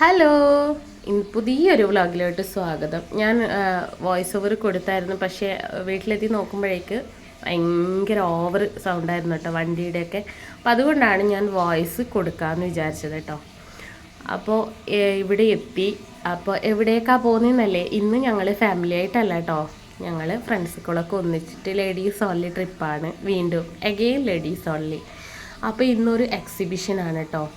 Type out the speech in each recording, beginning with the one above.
Hello, ഇന്ന് പുതിയൊരു വ്ളോഗിലോട്ട് സ്വാഗതം. ഞാൻ വോയിസ് ഓവർ കൊടുത്തായിരുന്നു, പക്ഷേ വീട്ടിലെത്തി നോക്കുമ്പോഴേക്ക് ഭയങ്കര ഓവർ സൗണ്ടായിരുന്നു കേട്ടോ വണ്ടിയുടെയൊക്കെ. അപ്പോൾ അതുകൊണ്ടാണ് ഞാൻ വോയിസ് കൊടുക്കാമെന്ന് വിചാരിച്ചത് കേട്ടോ. അപ്പോൾ ഇവിടെ എത്തി. അപ്പോൾ എവിടേക്കാണ് പോകുന്നതെന്നല്ലേ, ഇന്ന് ഞങ്ങൾ ഫാമിലി ആയിട്ടല്ല കേട്ടോ, ഞങ്ങൾ ഫ്രണ്ട്സുകളൊക്കെ ഒന്നിച്ചിട്ട് ലേഡീസ് ഓൺലി ട്രിപ്പാണ്. വീണ്ടും അഗെയിൻ ലേഡീസ് ഓൺലി. അപ്പോൾ ഇന്നൊരു എക്സിബിഷനാണ് കേട്ടോ.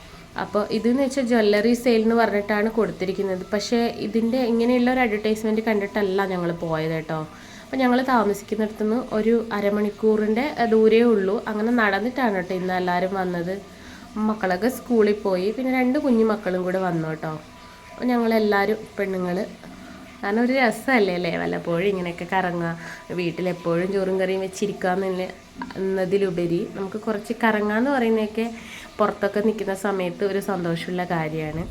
അപ്പോൾ ഇതെന്ന് വെച്ചാൽ ജ്വല്ലറി സെയിൽ എന്ന് പറഞ്ഞിട്ടാണ് കൊടുത്തിരിക്കുന്നത്. പക്ഷേ ഇതിൻ്റെ ഇങ്ങനെയുള്ള ഒരു അഡ്വർടൈസ്മെൻറ്റ് കണ്ടിട്ടല്ല ഞങ്ങൾ പോയത് കേട്ടോ. അപ്പോൾ ഞങ്ങൾ താമസിക്കുന്നിടത്തുനിന്ന് ഒരു അരമണിക്കൂറിൻ്റെ ദൂരേ ഉള്ളൂ. അങ്ങനെ നടന്നിട്ടാണ് കേട്ടോ ഇന്ന് എല്ലാവരും വന്നത്. മക്കളൊക്കെ സ്കൂളിൽ പോയി, പിന്നെ 2 കുഞ്ഞു മക്കളും കൂടെ വന്നു കേട്ടോ. അപ്പോൾ ഞങ്ങളെല്ലാവരും പെണ്ണുങ്ങൾ, കാരണം ഒരു രസമല്ലേ അല്ലേ വല്ലപ്പോഴും ഇങ്ങനെയൊക്കെ കറങ്ങുക. വീട്ടിലെപ്പോഴും ചോറും കറിയും വെച്ചിരിക്കുക എന്നതിലുപരി നമുക്ക് കുറച്ച് കറങ്ങാന്ന് പറയുന്നതൊക്കെ പുറത്തൊക്കെ നിൽക്കുന്ന സമയത്ത് ഒരു സന്തോഷമുള്ള കാര്യമാണ്.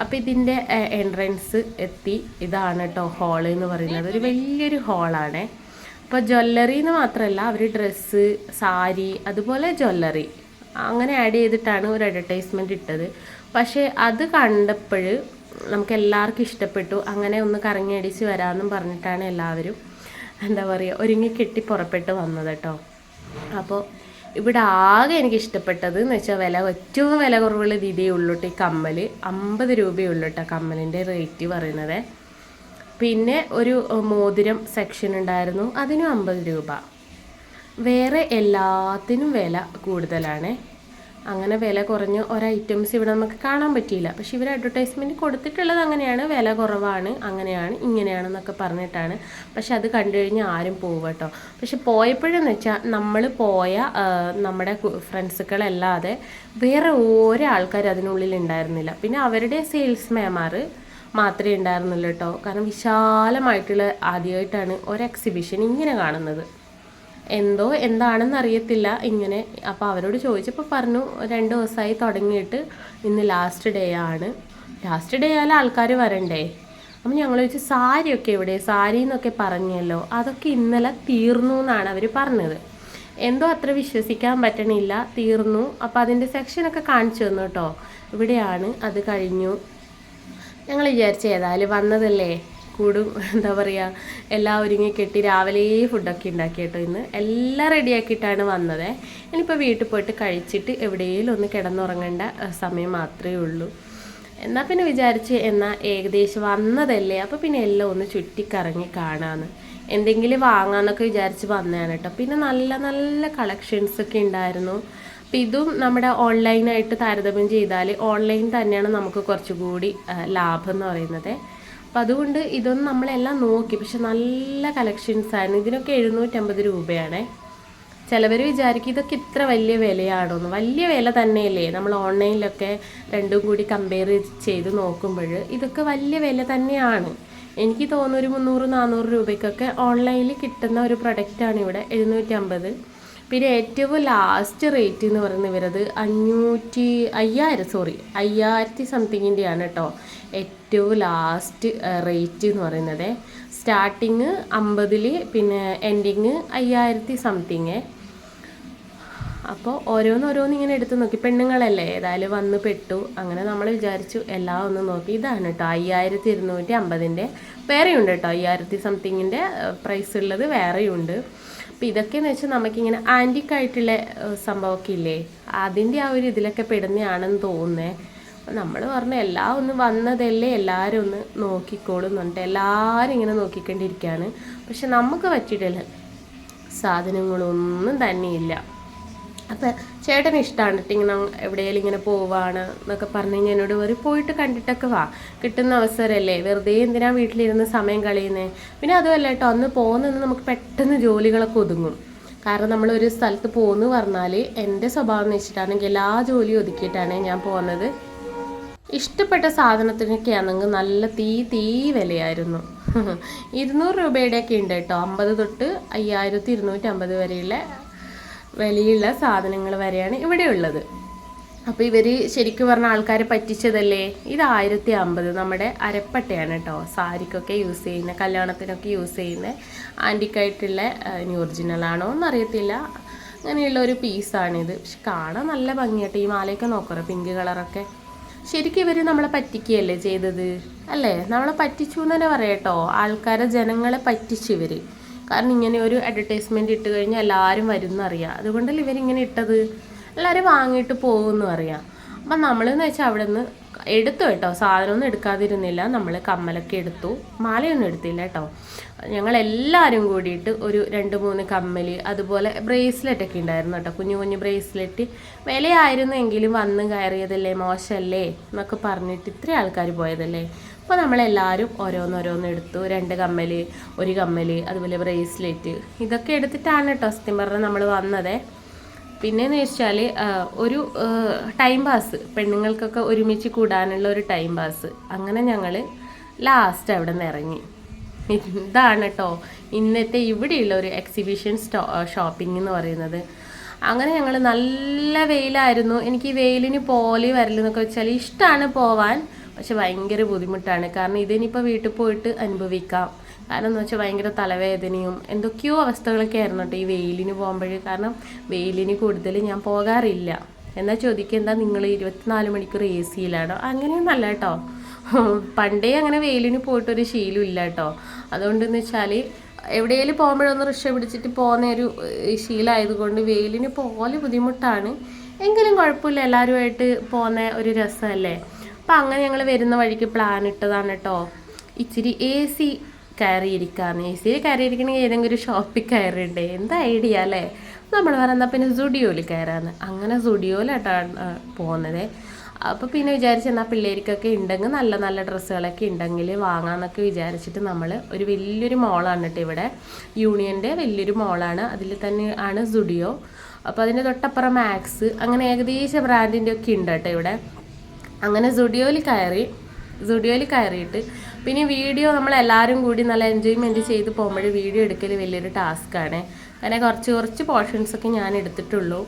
അപ്പോൾ ഇതിൻ്റെ എൻട്രൻസ് എത്തി. ഇതാണ് കേട്ടോ ഹാള് എന്ന് പറയുന്നത്. ഒരു വലിയൊരു ഹാളാണ്. അപ്പോൾ ജ്വല്ലറി എന്ന് മാത്രമല്ല, അവർ ഡ്രസ്സ്, സാരി, അതുപോലെ ജ്വല്ലറി അങ്ങനെ ആഡ് ചെയ്തിട്ടാണ് ഒരു അഡ്വർടൈസ്മെൻറ്റ് ഇട്ടത്. പക്ഷേ അത് കണ്ടപ്പോൾ നമുക്ക് എല്ലാവർക്കും ഇഷ്ടപ്പെട്ടു. അങ്ങനെ ഒന്ന് കറങ്ങി അടിച്ച് വരാമെന്നും പറഞ്ഞിട്ടാണ് എല്ലാവരും എന്താ പറയുക ഒരുങ്ങി കെട്ടി പുറപ്പെട്ട് വന്നത് കേട്ടോ. അപ്പോൾ ഇവിടെ ആകെ എനിക്ക് ഇഷ്ടപ്പെട്ടത് എന്ന് വെച്ചാൽ ഏറ്റവും വില കുറവുള്ള ഇതേ ഉള്ളൂ കേട്ടോ. ഈ കമ്മൽ 50 രൂപയുള്ളൂ കേട്ടോ കമ്മലിൻ്റെ റേറ്റ് പറയുന്നത്. പിന്നെ ഒരു മോതിരം സെക്ഷൻ ഉണ്ടായിരുന്നു, അതിനും 50 രൂപ. വേറെ എല്ലാത്തിനും വില കൂടുതലാണ്. അങ്ങനെ വില കുറഞ്ഞ ഒരൈറ്റംസ് ഇവിടെ നമുക്ക് കാണാൻ പറ്റിയില്ല. പക്ഷെ ഇവർ അഡ്വർടൈസ്മെൻറ്റ് കൊടുത്തിട്ടുള്ളത് അങ്ങനെയാണ്, വില കുറവാണ്, അങ്ങനെയാണ് ഇങ്ങനെയാണെന്നൊക്കെ പറഞ്ഞിട്ടാണ്. പക്ഷെ അത് കണ്ടു കഴിഞ്ഞാൽ ആരും പോകും കേട്ടോ. പക്ഷെ പോയപ്പോഴെന്ന് വെച്ചാൽ നമ്മൾ പോയ നമ്മുടെ ഫ്രണ്ട്സുകളല്ലാതെ വേറെ ഓരോ ആൾക്കാർ അതിനുള്ളിൽ ഉണ്ടായിരുന്നില്ല. പിന്നെ അവരുടെ സെയിൽസ് മാമാർ മാത്രമേ ഉണ്ടായിരുന്നുള്ളൂ കേട്ടോ. കാരണം വിശാലമായിട്ടുള്ള ആദ്യമായിട്ടാണ് ഒരു എക്സിബിഷൻ ഇങ്ങനെ കാണുന്നത്. എന്താണെന്ന് അറിയത്തില്ല ഇങ്ങനെ. അപ്പോൾ അവരോട് ചോദിച്ചപ്പോൾ പറഞ്ഞു 2 ദിവസമായി തുടങ്ങിയിട്ട് ഇന്ന് ലാസ്റ്റ് ഡേ ആണ്. ലാസ്റ്റ് ഡേ ആയാലും ആൾക്കാർ വരണ്ടേ. അപ്പം ഞങ്ങൾ ചോദിച്ചു സാരിയൊക്കെ എവിടെ, സാരി എന്നൊക്കെ പറഞ്ഞല്ലോ, അതൊക്കെ ഇന്നലെ തീർന്നു എന്നാണ് അവർ പറഞ്ഞത്. അത്ര വിശ്വസിക്കാൻ പറ്റണില്ല, തീർന്നു. അപ്പോൾ അതിൻ്റെ സെക്ഷനൊക്കെ കാണിച്ചു തന്നു കേട്ടോ. ഇവിടെയാണ്, അത് കഴിഞ്ഞു. ഞങ്ങൾ വിചാരിച്ചു ഏതായാലും വന്നതല്ലേ കൂടും, എന്താ പറയുക, എല്ലാം ഒരുങ്ങി കെട്ടി രാവിലെ ഫുഡൊക്കെ ഉണ്ടാക്കി കേട്ടോ. ഇന്ന് എല്ലാം റെഡിയാക്കിയിട്ടാണ് വന്നത്. ഇനിയിപ്പോൾ വീട്ടിൽ പോയിട്ട് കഴിച്ചിട്ട് എവിടെയെങ്കിലും ഒന്ന് കിടന്നുറങ്ങേണ്ട സമയം മാത്രമേ ഉള്ളൂ. എന്നാൽ പിന്നെ വിചാരിച്ച് എന്നാൽ ഏകദേശം വന്നതല്ലേ, അപ്പോൾ പിന്നെ എല്ലാം ഒന്ന് ചുറ്റിക്കറങ്ങി കാണാമെന്ന്, എന്തെങ്കിലും വാങ്ങാമെന്നൊക്കെ വിചാരിച്ച് വന്നതാണ് കേട്ടോ. പിന്നെ നല്ല നല്ല കളക്ഷൻസൊക്കെ ഉണ്ടായിരുന്നു. അപ്പോൾ ഇതും നമ്മുടെ ഓൺലൈനായിട്ട് താരതമ്യം ചെയ്താൽ ഓൺലൈൻ തന്നെയാണ് നമുക്ക് കുറച്ചുകൂടി ലാഭം എന്ന് പറയുന്നത്. അപ്പോൾ അതുകൊണ്ട് ഇതൊന്നും നമ്മളെല്ലാം നോക്കി. പക്ഷെ നല്ല കളക്ഷൻസാണ്. ഇതിനൊക്കെ 750 രൂപയാണ്. ചിലവർ വിചാരിക്കും ഇതൊക്കെ ഇത്ര വലിയ വിലയാണോന്ന്. വലിയ വില തന്നെയല്ലേ, നമ്മൾ ഓൺലൈനിലൊക്കെ രണ്ടും കൂടി കമ്പയർ ചെയ്ത് നോക്കുമ്പോൾ ഇതൊക്കെ വലിയ വില തന്നെയാണ്. എനിക്ക് തോന്നുന്നു ഒരു 300-400 രൂപയ്ക്കൊക്കെ ഓൺലൈനിൽ കിട്ടുന്ന ഒരു പ്രൊഡക്റ്റാണ് ഇവിടെ 750. പിന്നെ ഏറ്റവും ലാസ്റ്റ് റേറ്റ് എന്ന് പറയുന്നത് ഇവരത് 5000 സംതിങ്ങിൻ്റെയാണ് കേട്ടോ ഏറ്റവും ലാസ്റ്റ് റേറ്റ് എന്ന് പറയുന്നത്. സ്റ്റാർട്ടിങ് 50, പിന്നെ എൻഡിങ് 5000 സംതിങ്. അപ്പോൾ ഓരോന്ന് ഇങ്ങനെ എടുത്ത് നോക്കി. പെണ്ണുങ്ങളല്ലേ ഏതായാലും വന്ന് പെട്ടു. അങ്ങനെ നമ്മൾ വിചാരിച്ചു എല്ലാം ഒന്ന് നോക്കി. ഇതാണ് കേട്ടോ 5250. വേറെയുണ്ട് കേട്ടോ 5000 സംതിങ്ങിൻ്റെ പ്രൈസ് ഉള്ളത് വേറെയുണ്ട്. അപ്പോൾ ഇതൊക്കെയെന്ന് വെച്ചാൽ നമുക്കിങ്ങനെ ആൻറ്റിക്കായിട്ടുള്ള സംഭവമൊക്കെ ഇല്ലേ, അതിൻ്റെ ആ ഒരു ഇതിലൊക്കെ പെടുന്നതാണെന്ന് തോന്നുന്നേ. അപ്പോൾ നമ്മൾ പറഞ്ഞു എല്ലാം ഒന്ന് വന്നതല്ലേ, എല്ലാവരും ഒന്ന് നോക്കിക്കോളും എന്ന് പറഞ്ഞിട്ട് എല്ലാവരും ഇങ്ങനെ നോക്കിക്കൊണ്ടിരിക്കുകയാണ്. പക്ഷെ നമുക്ക് പറ്റിയിട്ടില്ല, സാധനങ്ങളൊന്നും തന്നെയില്ല. അപ്പോൾ ചേട്ടന് ഇഷ്ടമാണ് കേട്ടോ ഇങ്ങനെ എവിടെയെങ്കിലും ഇങ്ങനെ പോവാണ് എന്നൊക്കെ പറഞ്ഞു കഴിഞ്ഞാൽ എന്നോട് പറയും പോയിട്ട് കണ്ടിട്ടൊക്കെ വാ, കിട്ടുന്ന അവസരമല്ലേ, വെറുതെ എന്തിനാ വീട്ടിലിരുന്ന് സമയം കളയുന്നത്. പിന്നെ അതുമല്ല കേട്ടോ, അന്ന് പോകുന്നത് നമുക്ക് പെട്ടെന്ന് ജോലികളൊക്കെ ഒതുങ്ങും. കാരണം നമ്മളൊരു സ്ഥലത്ത് പോകുന്നു പറഞ്ഞാൽ എൻ്റെ സ്വഭാവം എന്ന് വെച്ചിട്ടാണെങ്കിൽ എല്ലാ ജോലിയും ഒതുക്കിയിട്ടാണ് ഞാൻ പോകുന്നത്. ഇഷ്ടപ്പെട്ട സാധനത്തിനൊക്കെയാണെങ്കിൽ നല്ല തീ വിലയായിരുന്നു. 200 രൂപയുടെയൊക്കെ ഉണ്ട് കേട്ടോ. 50 തൊട്ട് 5250 വരെയുള്ള വിലയുള്ള സാധനങ്ങൾ വരെയാണ് ഇവിടെ ഉള്ളത്. അപ്പോൾ ഇവർ ശരിക്കും പറഞ്ഞ ആൾക്കാരെ പറ്റിച്ചതല്ലേ. ഇത് 1050 നമ്മുടെ അരപ്പട്ടയാണ് കേട്ടോ. സാരിക്കൊക്കെ യൂസ് ചെയ്യുന്ന, കല്യാണത്തിനൊക്കെ യൂസ് ചെയ്യുന്ന ആൻറ്റിക്കായിട്ടുള്ള ഒറിജിനലാണോ എന്നറിയത്തില്ല, അങ്ങനെയുള്ള ഒരു പീസാണിത്. പക്ഷെ കാണാൻ നല്ല ഭംഗിയായിട്ട്. ഈ മാലയൊക്കെ നോക്കറോ, പിങ്ക് കളറൊക്കെ ശരിക്കും ഇവർ നമ്മളെ പറ്റിക്കുകയല്ലേ ചെയ്തത്, അല്ലേ? നമ്മളെ പറ്റിച്ചു എന്ന് തന്നെ പറയാട്ടോ. ആൾക്കാരെ, ജനങ്ങളെ പറ്റിച്ചു ഇവർ. കാരണം ഇങ്ങനെ ഒരു അഡ്വർടൈസ്മെൻറ്റ് ഇട്ട് കഴിഞ്ഞാൽ എല്ലാവരും വരുമെന്നറിയാം. അതുകൊണ്ടല്ലേ ഇവരിങ്ങനെ ഇട്ടത്. എല്ലാവരും വാങ്ങിയിട്ട് പോകുമെന്നും അറിയാം. അപ്പം നമ്മളെന്ന് വെച്ചാൽ അവിടെ നിന്ന് എടുത്തു കേട്ടോ, സാധനമൊന്നും എടുക്കാതിരുന്നില്ല. നമ്മൾ കമ്മലൊക്കെ എടുത്തു, മാലയൊന്നും എടുത്തില്ല കേട്ടോ. ഞങ്ങളെല്ലാവരും കൂടിയിട്ട് ഒരു 2-3 കമ്മൽ, അതുപോലെ ബ്രേസ്ലെറ്റൊക്കെ ഉണ്ടായിരുന്നു കേട്ടോ, കുഞ്ഞു കുഞ്ഞു ബ്രേസ്ലെറ്റ്. വിലയായിരുന്നു എങ്കിലും വന്ന് കയറിയതല്ലേ, മോശമല്ലേ എന്നൊക്കെ പറഞ്ഞിട്ട് ഇത്രയും ആൾക്കാർ പോയതല്ലേ. അപ്പോൾ നമ്മളെല്ലാവരും ഓരോന്നോരോന്ന് എടുത്തു. 2 കമ്മൽ, 1 കമ്മൽ, അതുപോലെ ബ്രേസ്ലെറ്റ്, ഇതൊക്കെ എടുത്തിട്ടാണ് കേട്ടോ സത്യം പറഞ്ഞാൽ നമ്മൾ വന്നത്. പിന്നെയെന്ന് വെച്ചാൽ ഒരു ടൈം പാസ്, പെണ്ണുങ്ങൾക്കൊക്കെ ഒരുമിച്ച് കൂടാനുള്ള ഒരു ടൈം പാസ്. അങ്ങനെ ഞങ്ങൾ ലാസ്റ്റ് അവിടെ നിന്ന് ഇറങ്ങി. ഇതാണ് കേട്ടോ ഇന്നത്തെ ഇവിടെയുള്ള ഒരു എക്സിബിഷൻ ഷോപ്പിംഗ് എന്ന് പറയുന്നത്. അങ്ങനെ ഞങ്ങൾ, നല്ല വെയിലായിരുന്നു. എനിക്ക് ഈ വെയിലിന് പോലെ വരലെന്നൊക്കെ വെച്ചാൽ ഇഷ്ടമാണ് പോവാൻ, പക്ഷെ ഭയങ്കര ബുദ്ധിമുട്ടാണ്. കാരണം ഇതിനിപ്പോൾ വീട്ടിൽ പോയിട്ട് അനുഭവിക്കാം. കാരണം എന്ന് വെച്ചാൽ ഭയങ്കര തലവേദനയും എന്തൊക്കെയോ അവസ്ഥകളൊക്കെ ആയിരുന്നു കേട്ടോ ഈ വെയിലിന് പോകുമ്പോൾ. കാരണം വെയിലിന് കൂടുതൽ ഞാൻ പോകാറില്ല. എന്നാൽ ചോദിക്കുക, എന്താ നിങ്ങൾ 24 മണിക്കൂർ എ സിയിലാണോ? അങ്ങനെയൊന്നല്ല കേട്ടോ. പണ്ടേ അങ്ങനെ വെയിലിന് പോയിട്ടൊരു ശീലം ഇല്ല കേട്ടോ. അതുകൊണ്ടെന്ന് വെച്ചാൽ എവിടെയെങ്കിലും പോകുമ്പോഴൊന്ന് റിക്ഷ പിടിച്ചിട്ട് പോകുന്ന ഒരു ശീലമായതുകൊണ്ട് വെയിലിന് പോലെ ബുദ്ധിമുട്ടാണ്. എങ്കിലും കുഴപ്പമില്ല, എല്ലാവരുമായിട്ട് പോകുന്ന ഒരു രസമല്ലേ. അപ്പം അങ്ങനെ ഞങ്ങൾ വരുന്ന വഴിക്ക് പ്ലാൻ ഇട്ടതാണ് കേട്ടോ, ഇച്ചിരി എ സി കയറിയിരിക്കാന്ന്. എ സിയിൽ കയറിയിരിക്കണമെങ്കിൽ ഏതെങ്കിലും ഒരു ഷോപ്പിൽ കയറിയിട്ടേ, എന്താ ഐഡിയ അല്ലേ. നമ്മൾ പറയുന്നത് പിന്നെ സുഡിയോയിൽ കയറാന്ന്. അങ്ങനെ സുഡിയോയിലായിട്ടാണ് പോകുന്നത്. അപ്പോൾ പിന്നെ വിചാരിച്ചെന്നാൽ പിള്ളേർക്കൊക്കെ ഉണ്ടെങ്കിൽ നല്ല നല്ല ഡ്രസ്സുകളൊക്കെ ഉണ്ടെങ്കിൽ വാങ്ങാമെന്നൊക്കെ വിചാരിച്ചിട്ട് നമ്മൾ ഒരു വലിയൊരു മോളാണ് കേട്ടോ ഇവിടെ, യൂണിയൻ്റെ വലിയൊരു മോളാണ്. അതിൽ തന്നെ ആണ് സുഡിയോ. അപ്പോൾ അതിൻ്റെ തൊട്ടപ്പുറം മാക്സ്, അങ്ങനെ ഏകദേശം ബ്രാൻഡിൻ്റെ ഒക്കെ ഉണ്ട് കേട്ടോ ഇവിടെ. അങ്ങനെ സുഡിയോയിൽ കയറിയിട്ട് പിന്നെ വീഡിയോ നമ്മളെല്ലാവരും കൂടി നല്ല എൻജോയ്മെൻറ്റ് ചെയ്ത് പോകുമ്പോൾ വീഡിയോ എടുക്കൽ വലിയൊരു ടാസ്ക്കാണ്. അങ്ങനെ കുറച്ച് പോർഷൻസൊക്കെ ഞാൻ എടുത്തിട്ടുള്ളൂ.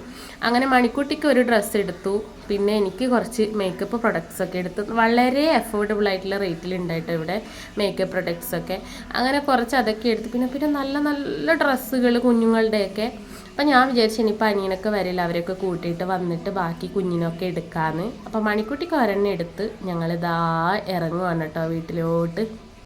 അങ്ങനെ മണിക്കുട്ടിക്ക് ഒരു ഡ്രസ്സ് എടുത്തു, പിന്നെ എനിക്ക് കുറച്ച് മേക്കപ്പ് പ്രൊഡക്ട്സൊക്കെ എടുത്തു. വളരെ അഫോർഡബിൾ ആയിട്ടുള്ള റേറ്റിലുണ്ടായിട്ട് ഇവിടെ മേക്കപ്പ് പ്രൊഡക്ട്സൊക്കെ. അങ്ങനെ കുറച്ച് അതൊക്കെ എടുത്തു. പിന്നെ നല്ല നല്ല ഡ്രസ്സുകൾ കുഞ്ഞുങ്ങളുടെയൊക്കെ. അപ്പം ഞാൻ വിചാരിച്ചു ഇനിയിപ്പോൾ അനിയനൊക്കെ വരില്ല, അവരൊക്കെ കൂട്ടിയിട്ട് വന്നിട്ട് ബാക്കി കുഞ്ഞിനൊക്കെ എടുക്കാമെന്ന്. അപ്പോൾ മണിക്കുട്ടിക്ക് ഒരെണ്ണം എടുത്ത് ഞങ്ങളിതാ ഇറങ്ങുവാണ് കേട്ടോ വീട്ടിലോട്ട്.